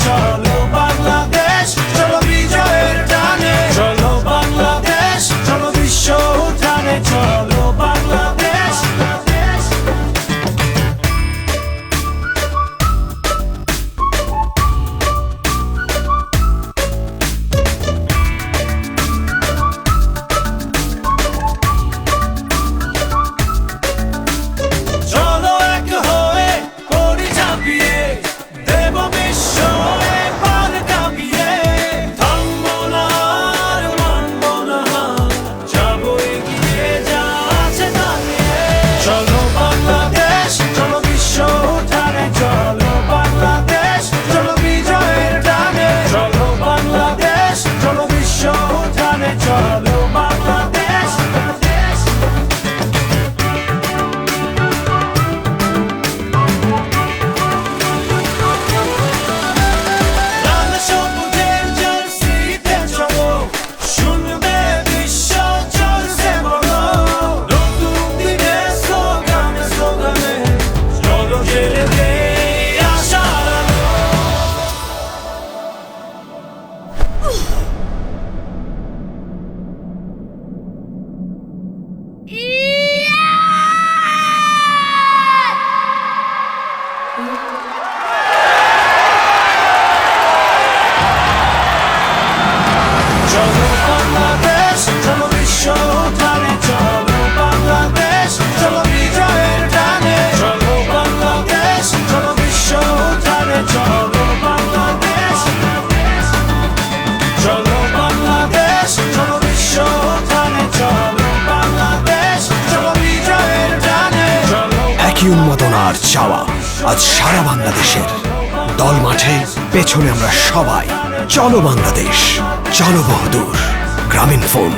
চলো বাংলাদেশ, চলো বিজয়ের টানে, চলো বাংলাদেশ, চলো বিশ্ব উঠানে, চলো বাংলাদেশ। চলো এক হয়ে করি ঝাঁপিয়ে, দেব বিস্ময়ে পার কাঁপিয়ে, থামবো না আর মানবো না হার, যাবো এগিয়ে যা আছে দাঁড়িয়ে। চলো বাংলাদেশ, চলো বিশ্ব উঠানে, চলো বাংলাদেশ, চলো বিজয়ের টানে, চলো বাংলাদেশ, চলো বিশ্ব উঠানে, চলো বাংলাদেশ। লাল সবুজের জার্সিতে চলো, শুনবে বিশ্ব চলছে বলো, নতুন দিনের স্লোগানে স্লোগানে, চলো জেলে দেই আশার আলো। চলো বাংলাদেশ, চলো বিশ্ব উঠানে, চলো বাংলাদেশ, চলো বিজয়ের টানে, চলো বাংলাদেশ, চলো বিশ্ব উঠানে, চলো বাংলাদেশ। চলো বাংলাদেশ, চলো বিশ্ব উঠানে, চলো বাংলাদেশ, চলো বিজয়ের টানে, চলো। একই উন্মাদনার চাওয়া আজ সারা বাংলাদেশের। দল মাঠে, পেছনে আমরা সবাই। চলো বাংলাদেশ, চলো বহুদূর। গ্রামীণ ফোন।